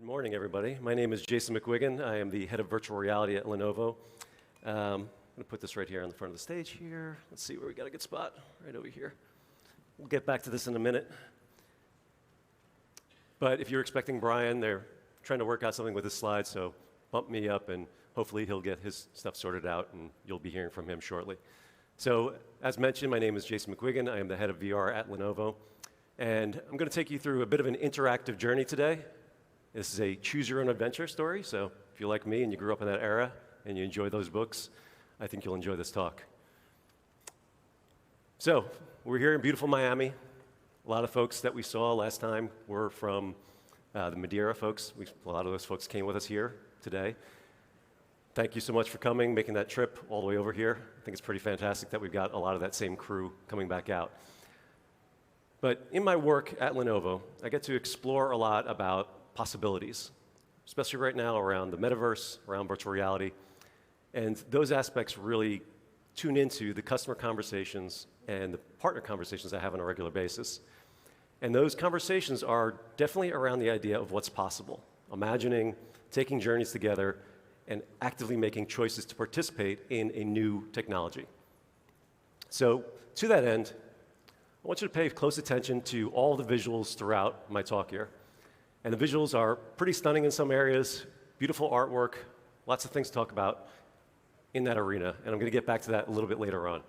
morning, everybody. My name is Jason McGuigan. I am the head of virtual reality at Lenovo. I'm going to put this right here on the front of the stage here. Let's see where we got a good spot. Right over here. We'll get back to this in a minute. But if you're expecting Brian, they're trying to work out something with his slides, so bump me up, and hopefully he'll get his stuff sorted out, and you'll be hearing from him shortly. So, as mentioned, my name is Jason McGuigan. I am the head of VR at Lenovo. And I'm going to take you through a bit of an interactive journey today. This is a choose-your-own-adventure story, so if you're like me and you grew up in that era and you enjoy those books, I think you'll enjoy this talk. So, we're here in beautiful Miami. A lot of folks that we saw last time were from the Madeira folks. A lot of those folks came with us here today. Thank you so much for coming, making that trip all the way over here. I think it's pretty fantastic that we've got a lot of that same crew coming back out. But in my work at Lenovo, I get to explore a lot about possibilities, especially right now around the metaverse, around virtual reality. And those aspects really tune into the customer conversations and the partner conversations I have on a regular basis. And those conversations are definitely around the idea of what's possible, imagining taking journeys together and actively making choices to participate in a new technology. So to that end, I want you to pay close attention to all the visuals throughout my talk here. And the visuals are pretty stunning in some areas, beautiful artwork, lots of things to talk about in that arena. And I'm going to get back to that a little bit later on.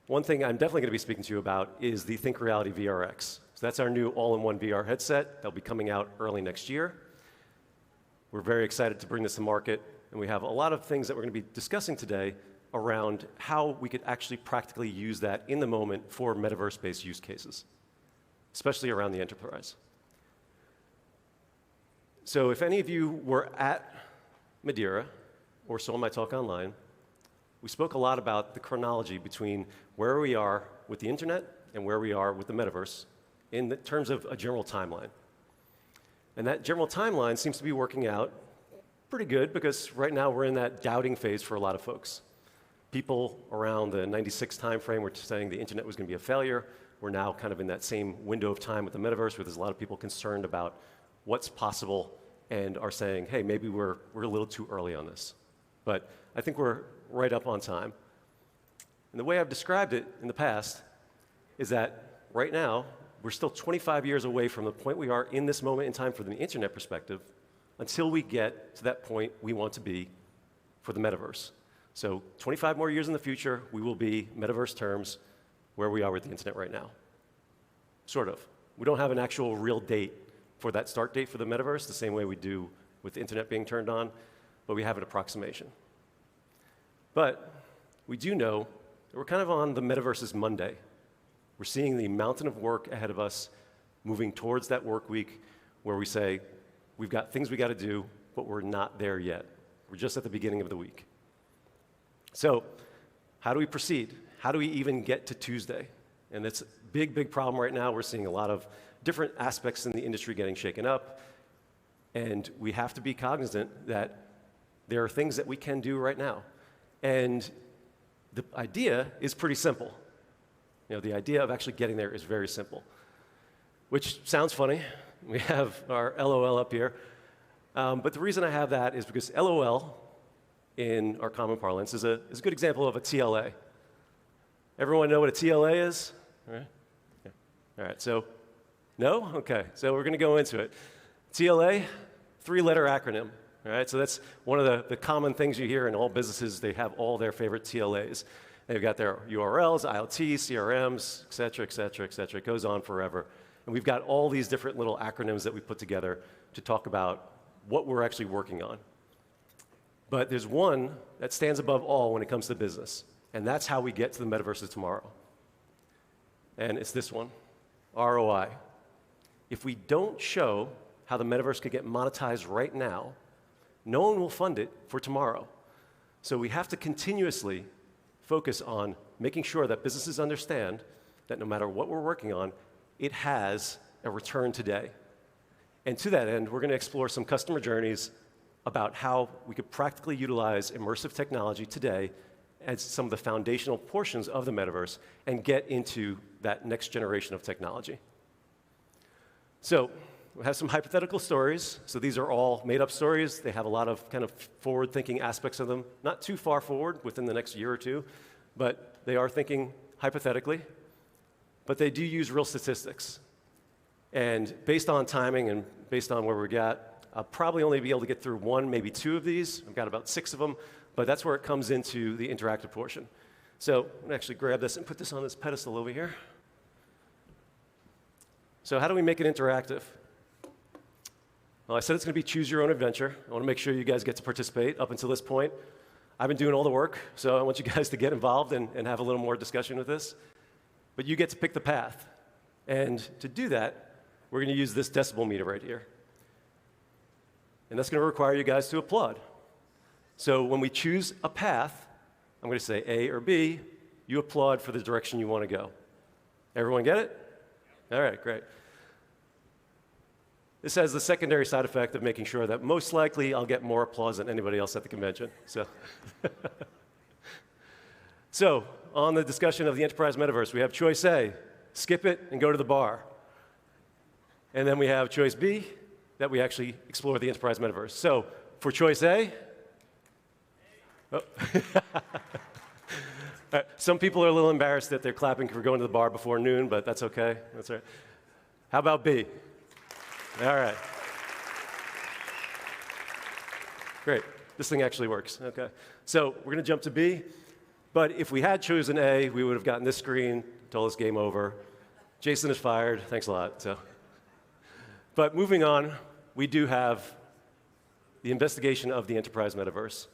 One thing I'm definitely going to be speaking to you about is the ThinkReality VRX. So that's our new all-in-one VR headset that'll be coming out early next year. We're very excited to bring this to market, and we have a lot of things that we're going to be discussing today around how we could actually practically use that in the moment for metaverse-based use cases, especially around the enterprise. So if any of you were at Madeira or saw my talk online, we spoke a lot about the chronology between where we are with the internet and where we are with the metaverse in terms of a general timeline. And that general timeline seems to be working out pretty good because right now we're in that doubting phase for a lot of folks. People around the '96 timeframe were saying the internet was going to be a failure. We're now kind of in that same window of time with the metaverse where there's a lot of people concerned about what's possible and are saying, hey, maybe we're a little too early on this. But I think we're right up on time. And the way I've described it in the past is that right now, we're still 25 years away from the point we are in this moment in time from the internet perspective until we get to that point we want to be for the metaverse. So 25 more years in the future, we will be, metaverse terms, where we are with the internet right now. Sort of. We don't have an actual real date for that start date for the metaverse, the same way we do with the internet being turned on, but we have an approximation. But we do know that we're kind of on the metaverse's Monday. We're seeing the mountain of work ahead of us, moving towards that work week where we say, we've got things we got to do, but we're not there yet. We're just at the beginning of the week. So how do we proceed? How do we even get to Tuesday? And it's a big, big problem right now. We're seeing a lot of different aspects in the industry getting shaken up. And we have to be cognizant that there are things that we can do right now. And the idea is pretty simple. You know, the idea of actually getting there is very simple, which sounds funny. We have our LOL up here. But the reason I have that is because LOL, in our common parlance, is a good example of a TLA. Everyone know what a TLA is? All right, yeah. All right, so no? Okay, so we're going to go into it. TLA, three-letter acronym. All right, so that's one of the common things you hear in all businesses. They have all their favorite TLAs. They've got their URLs, IoT, CRMs, et cetera, et cetera, et cetera. It goes on forever. And we've got all these different little acronyms that we put together to talk about what we're actually working on. But there's one that stands above all when it comes to business, and that's how we get to the metaverse of tomorrow. And it's this one, ROI. If we don't show how the metaverse could get monetized right now, no one will fund it for tomorrow. So we have to continuously focus on making sure that businesses understand that no matter what we're working on, it has a return today. And to that end, we're going to explore some customer journeys about how we could practically utilize immersive technology today as some of the foundational portions of the metaverse and get into that next generation of technology. So we have some hypothetical stories. So these are all made-up stories. They have a lot of kind of forward-thinking aspects of them. Not too far forward within the next year or two, but they are thinking hypothetically. But they do use real statistics. And based on timing and based on where we're at, I'll probably only be able to get through one, maybe two of these. I've got about 6 of them, but that's where it comes into the interactive portion. So I'm going to actually grab this and put this on this pedestal over here. So how do we make it interactive? Well, I said it's going to be choose your own adventure. I want to make sure you guys get to participate up until this point. I've been doing all the work, so I want you guys to get involved and have a little more discussion with this. But you get to pick the path. And to do that, we're going to use this decibel meter right here. And that's going to require you guys to applaud. So when we choose a path, I'm going to say A or B, you applaud for the direction you want to go. Everyone get it? All right, great. This has the secondary side effect of making sure that most likely I'll get more applause than anybody else at the convention. So on the discussion of the Enterprise Metaverse, we have choice A, skip it and go to the bar. And then we have choice B, that we actually explore the Enterprise Metaverse. So for choice A, oh. Right. Some people are a little embarrassed that they're clapping for going to the bar before noon, but that's okay. That's all right. How about B? All right. Great. This thing actually works. Okay. So we're going to jump to B. But if we had chosen A, we would have gotten this screen, told us game over. Jason is fired. Thanks a lot. But moving on, we do have the investigation of the Enterprise Metaverse.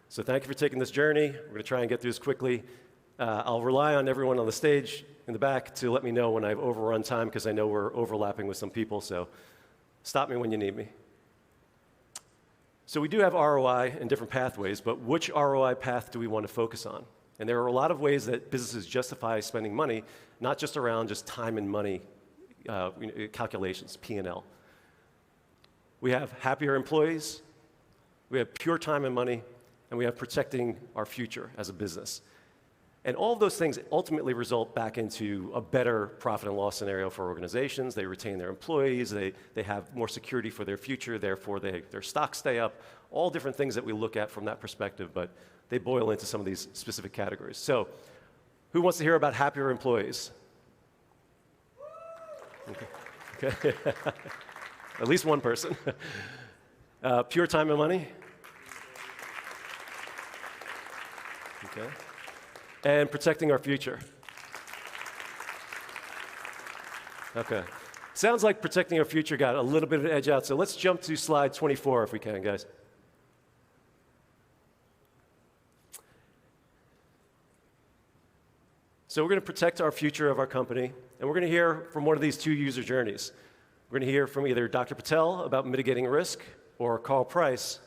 So thank you for taking this journey. We're going to try and get through this quickly. I'll rely on everyone on the stage in the back to let me know when I've overrun time, because I know we're overlapping with some people, so stop me when you need me. So we do have ROI and different pathways, but which ROI path do we want to focus on? And there are a lot of ways that businesses justify spending money, not just around just time and money calculations, P&L. We have happier employees, we have pure time and money, and we have protecting our future as a business. And all of those things ultimately result back into a better profit and loss scenario for organizations. They retain their employees, they have more security for their future, therefore their stocks stay up, all different things that we look at from that perspective, but they boil into some of these specific categories. So who wants to hear about happier employees? Okay. At least one person. Pure time and money? Okay. And protecting our future. Okay. Sounds like protecting our future got a little bit of an edge out, so let's jump to slide 24 if we can, guys. So we're going to protect our future of our company, and we're going to hear from one of these 2 user journeys. We're going to hear from either Dr. Patel about mitigating risk or Carl Price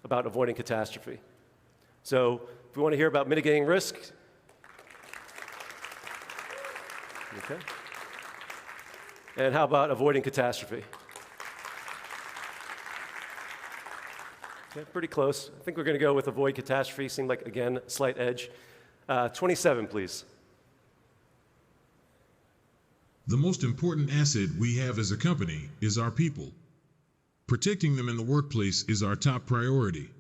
about avoiding catastrophe. So if we want to hear about mitigating risk, okay. And how about avoiding catastrophe? Okay, pretty close. I think we're going to go with avoid catastrophe. Seemed like, again, slight edge. 27, please. The most important asset we have as a company is our people. Protecting them in the workplace is our top priority.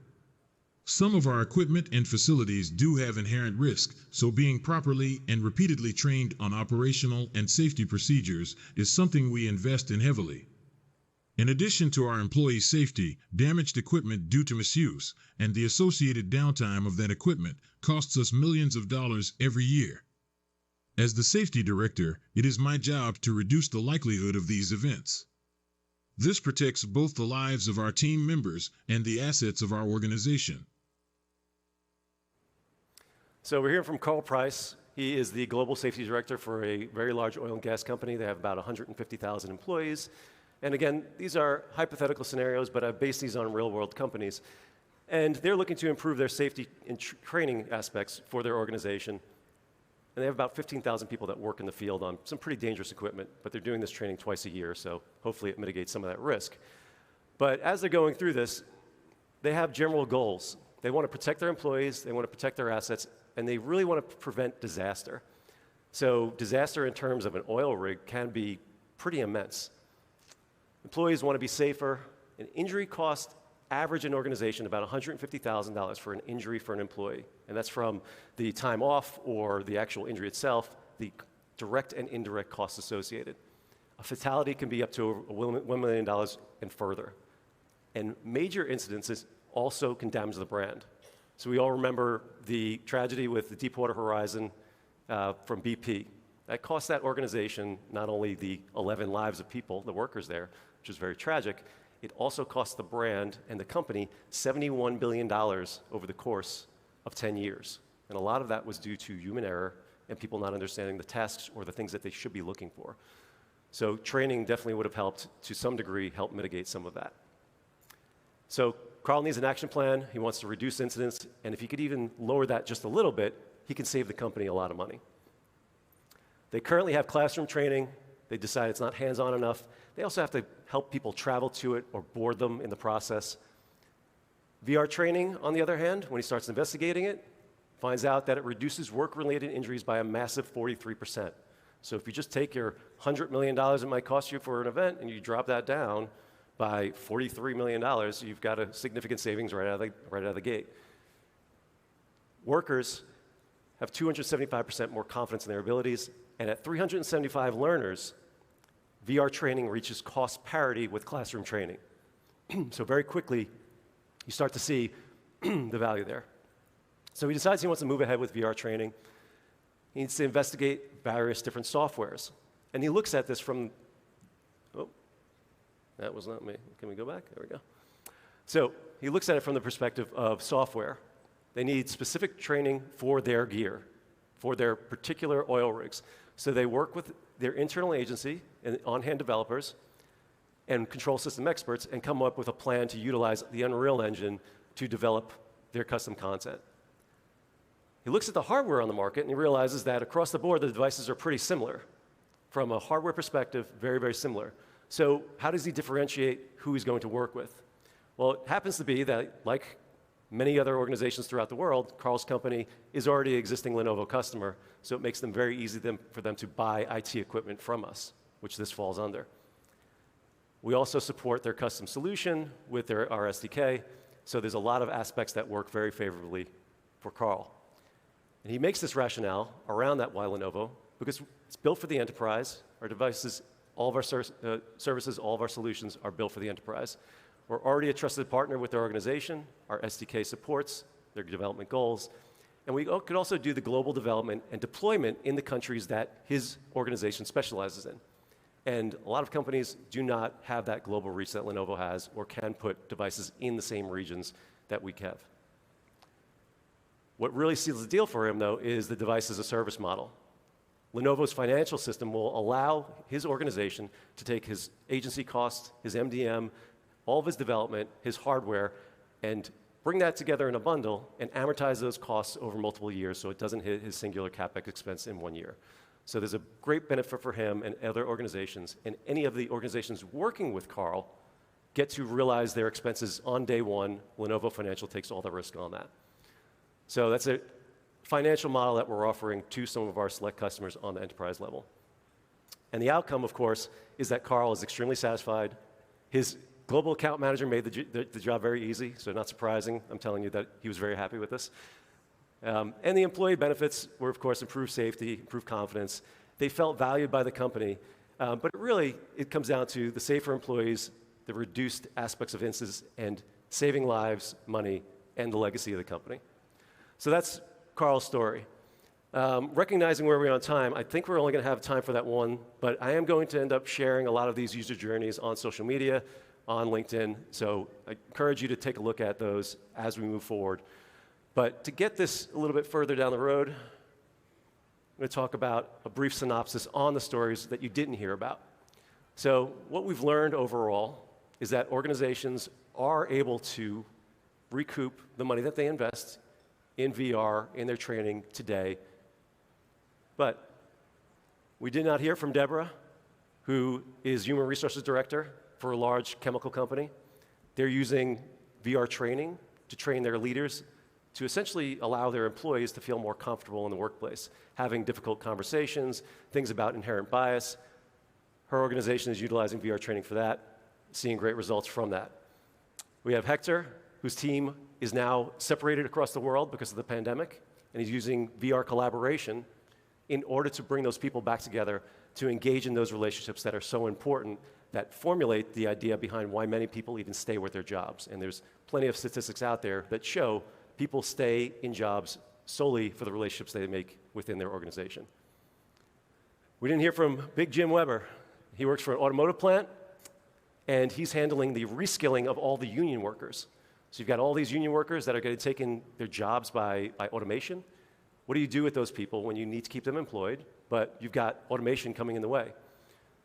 Some of our equipment and facilities do have inherent risk, so being properly and repeatedly trained on operational and safety procedures is something we invest in heavily. In addition to our employees' safety, damaged equipment due to misuse and the associated downtime of that equipment costs us millions of dollars every year. As the safety director, it is my job to reduce the likelihood of these events. This protects both the lives of our team members and the assets of our organization. So we're hearing from Carl Price. He is the global safety director for a very large oil and gas company. They have about 150,000 employees. And again, these are hypothetical scenarios, but I've based these on real-world companies. And they're looking to improve their safety and training aspects for their organization. And they have about 15,000 people that work in the field on some pretty dangerous equipment, but they're doing this training twice a year, so hopefully it mitigates some of that risk. But as they're going through this, they have general goals. They want to protect their employees, they want to protect their assets, and they really want to prevent disaster. So disaster in terms of an oil rig can be pretty immense. Employees want to be safer. An injury cost average in an organization about $150,000 for an injury for an employee. And that's from the time off or the actual injury itself, the direct and indirect costs associated. A fatality can be up to $1 million and further. And major incidences also can damage the brand. So we all remember the tragedy with the Deepwater Horizon from BP. That cost that organization not only the 11 lives of people, the workers there, which is very tragic, it also cost the brand and the company $71 billion over the course of 10 years. And a lot of that was due to human error and people not understanding the tasks or the things that they should be looking for. So training definitely would have helped, to some degree, help mitigate some of that. So Carl needs an action plan. He wants to reduce incidents. And if he could even lower that just a little bit, he can save the company a lot of money. They currently have classroom training. They decide it's not hands-on enough. They also have to help people travel to it or board them in the process. VR training, on the other hand, when he starts investigating it, finds out that it reduces work-related injuries by a massive 43%. So if you just take your $100 million it might cost you for an event and you drop that down by $43 million, you've got a significant savings right out of the gate. Workers have 275% more confidence in their abilities, and at 375 learners, VR training reaches cost parity with classroom training. So very quickly, you start to see the value there. So he decides he wants to move ahead with VR training. He needs to investigate various different softwares. And he looks at this from, oh, that was not me. Can we go back? There we go. So he looks at it from the perspective of software. They need specific training for their gear, for their particular oil rigs. So they work with their internal agency and on-hand developers and control system experts and come up with a plan to utilize the Unreal Engine to develop their custom content. He looks at the hardware on the market and he realizes that across the board, the devices are pretty similar. From a hardware perspective, very, very similar. So how does he differentiate who he's going to work with? Well, it happens to be that, like many other organizations throughout the world, Carl's company is already an existing Lenovo customer, so it makes them very easy for them to buy IT equipment from us, which this falls under. We also support their custom solution with our SDK, so there's a lot of aspects that work very favorably for Carl. And he makes this rationale around that why Lenovo, because it's built for the enterprise. Our devices, all of our services, all of our solutions are built for the enterprise. We're already a trusted partner with their organization. Our SDK supports their development goals. And we could also do the global development and deployment in the countries that his organization specializes in. And a lot of companies do not have that global reach that Lenovo has or can put devices in the same regions that we have. What really seals the deal for him, though, is the device as a service model. Lenovo's financial system will allow his organization to take his agency costs, his MDM, all of his development, his hardware, and bring that together in a bundle and amortize those costs over multiple years so it doesn't hit his singular CapEx expense in 1 year. So there's a great benefit for him and other organizations, and any of the organizations working with Carl get to realize their expenses on day one. Lenovo Financial takes all the risk on that. So that's a financial model that we're offering to some of our select customers on the enterprise level. And the outcome, of course, is that Carl is extremely satisfied. His global account manager made the job very easy, so not surprising. I'm telling you that he was very happy with this. And the employee benefits were, of course, improved safety, improved confidence. They felt valued by the company. But it comes down to the safer employees, the reduced aspects of incidents, and saving lives, money, and the legacy of the company. So that's Carl's story. Recognizing where we are on time, I think we're only going to have time for that one, but I am going to end up sharing a lot of these user journeys on social media, on LinkedIn, so I encourage you to take a look at those as we move forward. But to get this a little bit further down the road, I'm going to talk about a brief synopsis on the stories that you didn't hear about. So what we've learned overall is that organizations are able to recoup the money that they invest in VR, in their training today. But we did not hear from Deborah, who is Human Resources Director for a large chemical company. They're using VR training to train their leaders to essentially allow their employees to feel more comfortable in the workplace, having difficult conversations, things about inherent bias. Her organization is utilizing VR training for that. seeing great results from that. We have Hector, whose team is now separated across the world because of the pandemic, and he's using VR collaboration in order to bring those people back together to engage in those relationships that are so important, that formulate the idea behind why many people even stay with their jobs. And there's plenty of statistics out there that show people stay in jobs solely for the relationships they make within their organization. We didn't hear from Big Jim Weber. He works for an automotive plant, and he's handling the reskilling of all the union workers. So you've got all these union workers that are getting taken their jobs by automation. What do you do with those people when you need to keep them employed, but you've got automation coming in the way?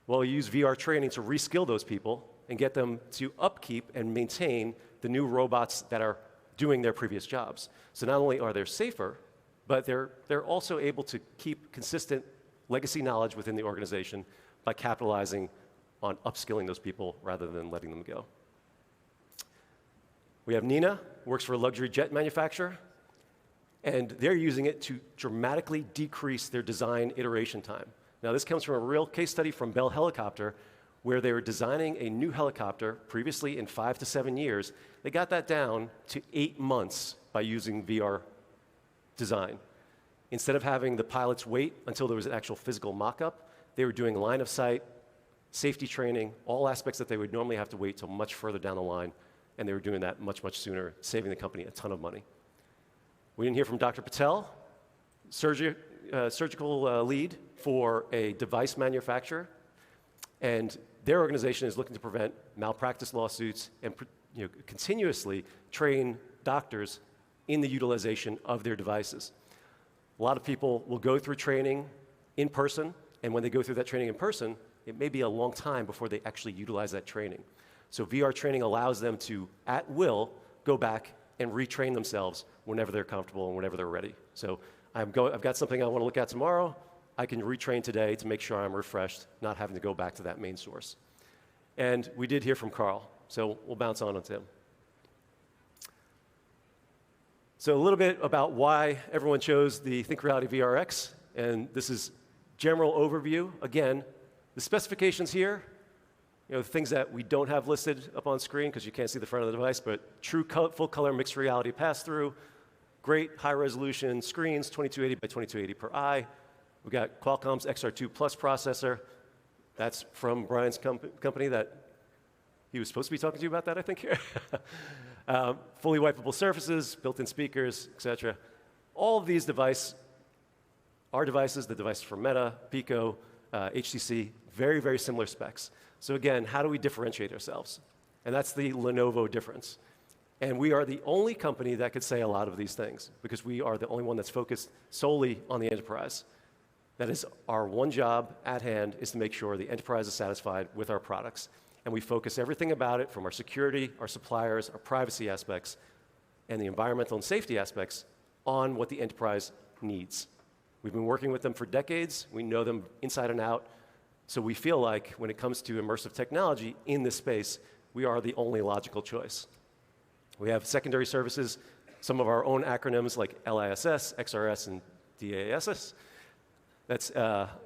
Well, you use VR training to reskill those people and get them to upkeep and maintain the new robots that are doing their previous jobs. So not only are they safer, but they're also able to keep consistent legacy knowledge within the organization by capitalizing on upskilling those people rather than letting them go. We have Nina, works for a luxury jet manufacturer, and they're using it to dramatically decrease their design iteration time. Now, this comes from a real case study from Bell Helicopter, where they were designing a new helicopter previously in 5 to 7 years. They got that down to 8 months by using VR design. Instead of having the pilots wait until there was an actual physical mock-up, they were doing line of sight, safety training, all aspects that they would normally have to wait till much further down the line, and they were doing that much, much sooner, saving the company a ton of money. We didn't hear from Dr. Patel, surgical lead for a device manufacturer, and their organization is looking to prevent malpractice lawsuits and continuously train doctors in the utilization of their devices. A lot of people will go through training in person, and when they go through that training in person, it may be a long time before they actually utilize that training. So VR training allows them to, at will, go back and retrain themselves whenever they're comfortable and whenever they're ready. So I've got something I want to look at tomorrow. I can retrain today to make sure I'm refreshed, not having to go back to that main source. And we did hear from Carl, so we'll bounce on to him. So a little bit about why everyone chose the ThinkReality VRX, and this is general overview. Again, the specifications here, the things that we don't have listed up on screen because you can't see the front of the device, but true full color mixed reality pass-through, great high resolution screens, 2280 by 2280 per eye. We've got Qualcomm's XR2 Plus processor. That's from Brian's company that he was supposed to be talking to you about that, I think. Fully wipeable surfaces, built-in speakers, etc. All of these devices, our devices, the devices from Meta, Pico, HTC, very, very similar specs. So again, how do we differentiate ourselves? And that's the Lenovo difference. And we are the only company that could say a lot of these things because we are the only one that's focused solely on the enterprise. That is our one job at hand is to make sure the enterprise is satisfied with our products. And we focus everything about it from our security, our suppliers, our privacy aspects, and the environmental and safety aspects on what the enterprise needs. We've been working with them for decades. We know them inside and out. So we feel like when it comes to immersive technology in this space, we are the only logical choice. We have secondary services, some of our own acronyms like LISS, XRS, and DASS. That's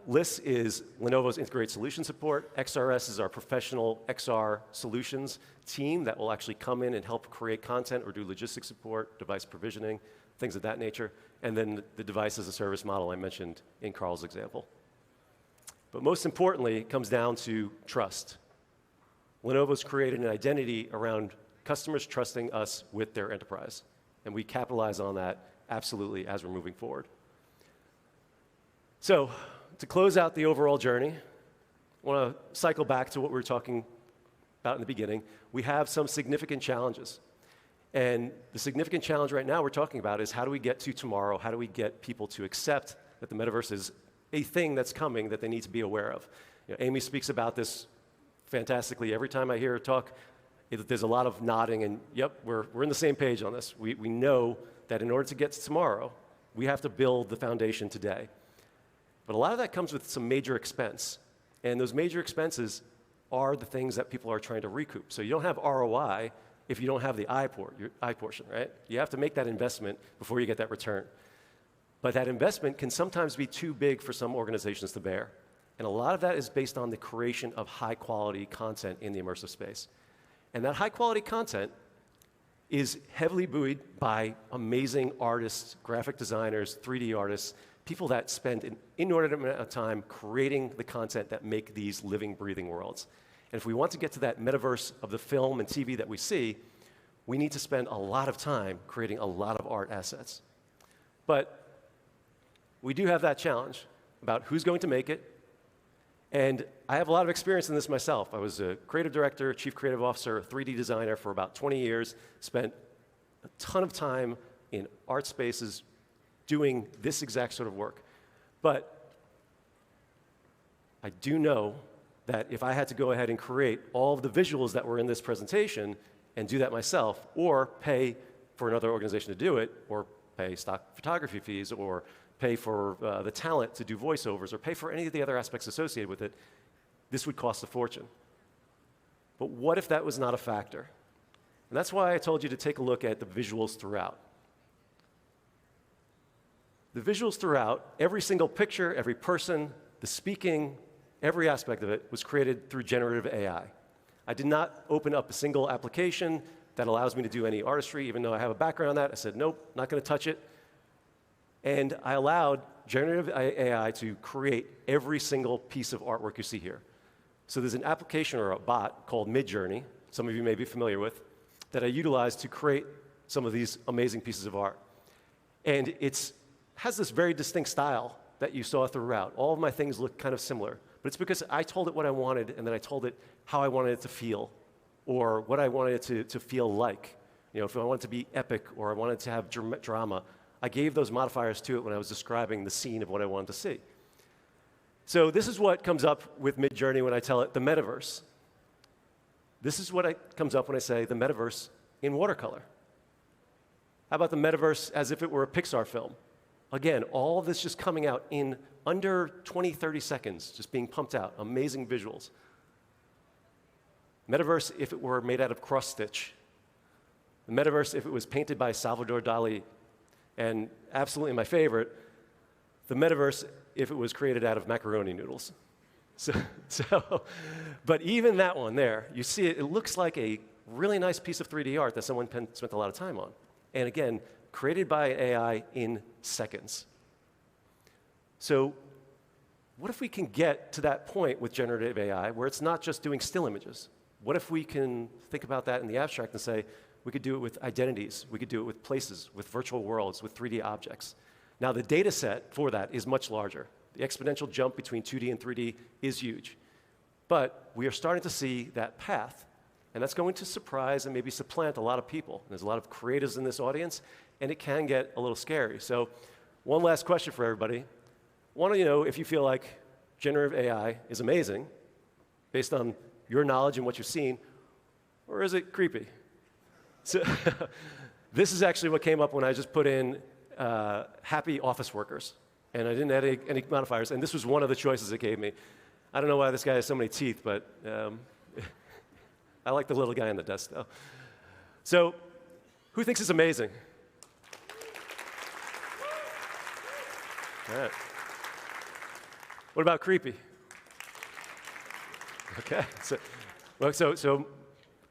LISS is Lenovo's Integrated Solution Support. XRS is our professional XR solutions team that will actually come in and help create content or do logistics support, device provisioning, things of that nature. And then the device as a service model I mentioned in Carl's example. But most importantly, it comes down to trust. Lenovo's created an identity around customers trusting us with their enterprise. And we capitalize on that absolutely as we're moving forward. So to close out the overall journey, I want to cycle back to what we were talking about in the beginning. We have some significant challenges. And the significant challenge right now we're talking about is how do we get to tomorrow? How do we get people to accept that the metaverse is a thing that's coming that they need to be aware of? Amy speaks about this fantastically. Every time I hear her talk, there's a lot of nodding and, yep, we're in the same page on this. We know that in order to get to tomorrow, we have to build the foundation today. But a lot of that comes with some major expense. And those major expenses are the things that people are trying to recoup. So you don't have ROI if you don't have the I portion, right? You have to make that investment before you get that return. But that investment can sometimes be too big for some organizations to bear. And a lot of that is based on the creation of high-quality content in the immersive space. And that high-quality content is heavily buoyed by amazing artists, graphic designers, 3D artists, people that spend an inordinate amount of time creating the content that make these living, breathing worlds. And if we want to get to that metaverse of the film and TV that we see, we need to spend a lot of time creating a lot of art assets. But we do have that challenge about who's going to make it. And I have a lot of experience in this myself. I was a creative director, chief creative officer, 3D designer for about 20 years, spent a ton of time in art spaces doing this exact sort of work. But I do know that if I had to go ahead and create all of the visuals that were in this presentation and do that myself, or pay for another organization to do it, or pay stock photography fees, or pay for the talent to do voiceovers, or pay for any of the other aspects associated with it, this would cost a fortune. But what if that was not a factor? And that's why I told you to take a look at the visuals throughout. The visuals throughout, every single picture, every person, the speaking, every aspect of it was created through generative AI. I did not open up a single application that allows me to do any artistry, even though I have a background in that. I said, nope, not going to touch it. And I allowed generative AI to create every single piece of artwork you see here. So there's an application or a bot called Midjourney, some of you may be familiar with, that I utilize to create some of these amazing pieces of art. And it has this very distinct style that you saw throughout. All of my things look kind of similar. But it's because I told it what I wanted, and then I told it how I wanted it to feel, or what I wanted it to feel like. You know, if I wanted it to be epic, or I wanted it to have drama, I gave those modifiers to it when I was describing the scene of what I wanted to see. So this is what comes up with Midjourney when I tell it the metaverse. This is what comes up when I say the metaverse in watercolor. How about the metaverse as if it were a Pixar film? Again, all of this just coming out in under 20, 30 seconds, just being pumped out. Amazing visuals. Metaverse if it were made out of cross-stitch. The metaverse if it was painted by Salvador Dali. And absolutely my favorite, the metaverse if it was created out of macaroni noodles. But even that one there, you see it looks like a really nice piece of 3D art that someone spent a lot of time on. And again, created by AI in seconds. So what if we can get to that point with generative AI where it's not just doing still images? What if we can think about that in the abstract and say, we could do it with identities, we could do it with places, with virtual worlds, with 3D objects. Now the data set for that is much larger. The exponential jump between 2D and 3D is huge. But we are starting to see that path, and that's going to surprise and maybe supplant a lot of people. There's a lot of creatives in this audience, and it can get a little scary. So one last question for everybody. Want to know if you feel like generative AI is amazing based on your knowledge and what you've seen, or is it creepy? So this is actually what came up when I just put in happy office workers, and I didn't add any modifiers, and this was one of the choices it gave me. I don't know why this guy has so many teeth, but I like the little guy on the desk, though. So who thinks it's amazing? All right. What about creepy? Okay. So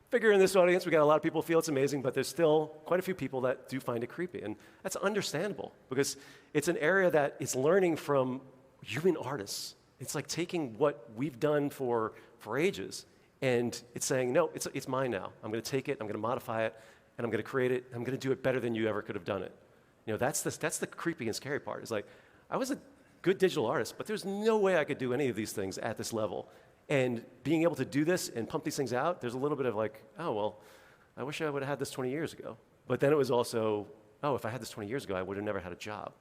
figure in this audience, we got a lot of people who feel it's amazing, but there's still quite a few people that do find it creepy. And that's understandable, because it's an area that is learning from human artists. It's like taking what we've done for ages, and it's saying, no, it's mine now. I'm going to take it, I'm going to modify it, and I'm going to create it, I'm going to do it better than you ever could have done it. You know, that's the creepy and scary part. It's like, I was a good digital artist, but there's no way I could do any of these things at this level. And being able to do this and pump these things out, there's a little bit of like, oh, well, I wish I would have had this 20 years ago. But then it was also, oh, if I had this 20 years ago, I would have never had a job.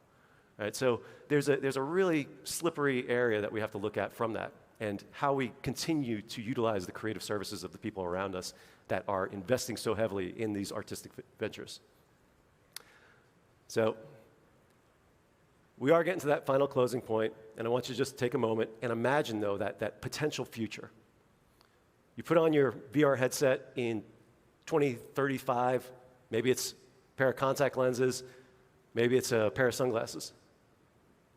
Right? So there's a really slippery area that we have to look at from that, and how we continue to utilize the creative services of the people around us that are investing so heavily in these artistic ventures. So we are getting to that final closing point, and I want you to just take a moment and imagine, though, that potential future. You put on your VR headset in 2035, maybe it's a pair of contact lenses, maybe it's a pair of sunglasses,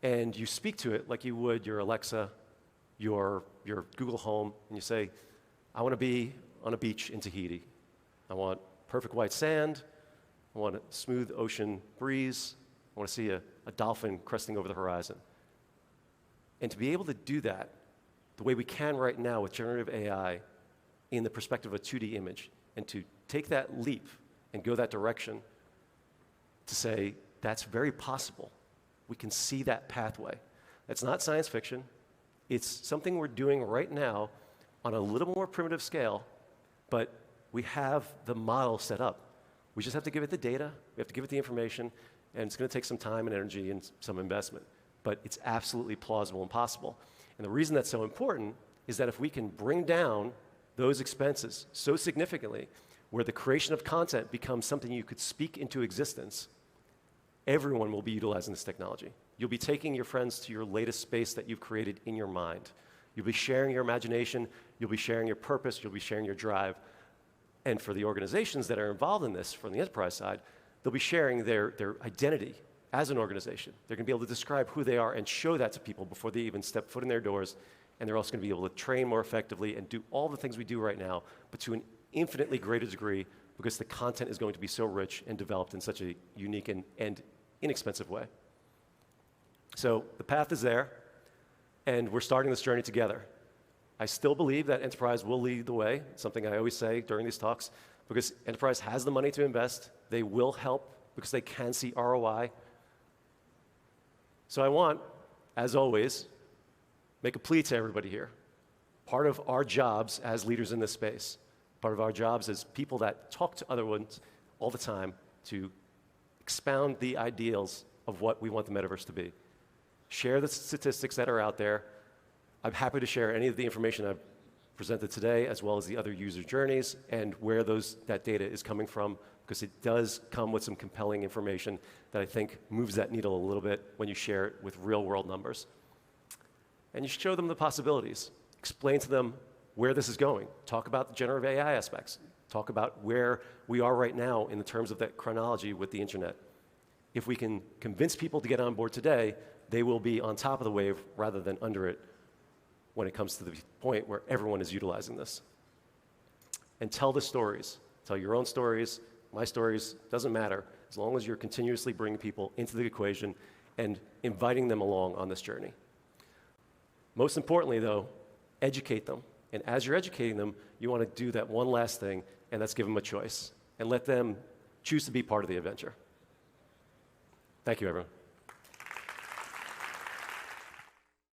and you speak to it like you would your Alexa your Google Home and you say, I want to be on a beach in Tahiti. I want perfect white sand. I want a smooth ocean breeze. I want to see a dolphin cresting over the horizon. And to be able to do that the way we can right now with generative AI in the perspective of a 2D image, and to take that leap and go that direction to say, that's very possible. We can see that pathway. That's not science fiction. It's something we're doing right now on a little more primitive scale, but we have the model set up. We just have to give it the data, we have to give it the information, and it's going to take some time and energy and some investment. But it's absolutely plausible and possible. And the reason that's so important is that if we can bring down those expenses so significantly, where the creation of content becomes something you could speak into existence, everyone will be utilizing this technology. You'll be taking your friends to your latest space that you've created in your mind. You'll be sharing your imagination, you'll be sharing your purpose, you'll be sharing your drive. And for the organizations that are involved in this from the enterprise side, they'll be sharing their identity as an organization. They're going to be able to describe who they are and show that to people before they even step foot in their doors. And they're also going to be able to train more effectively and do all the things we do right now, but to an infinitely greater degree, because the content is going to be so rich and developed in such a unique and inexpensive way. So the path is there, and we're starting this journey together. I still believe that enterprise will lead the way, something I always say during these talks, because enterprise has the money to invest. They will help because they can see ROI. So I want, as always, make a plea to everybody here. Part of our jobs as leaders in this space, part of our jobs as people that talk to other ones all the time to expound the ideals of what we want the metaverse to be. Share the statistics that are out there. I'm happy to share any of the information I've presented today, as well as the other user journeys and where that data is coming from, because it does come with some compelling information that I think moves that needle a little bit when you share it with real-world numbers. And you show them the possibilities. Explain to them where this is going. Talk about the generative AI aspects. Talk about where we are right now in the terms of that chronology with the internet. If we can convince people to get on board today, they will be on top of the wave rather than under it when it comes to the point where everyone is utilizing this. And tell the stories. Tell your own stories, my stories, doesn't matter, as long as you're continuously bringing people into the equation and inviting them along on this journey. Most importantly, though, educate them. And as you're educating them, you want to do that one last thing, and that's give them a choice. And let them choose to be part of the adventure. Thank you, everyone.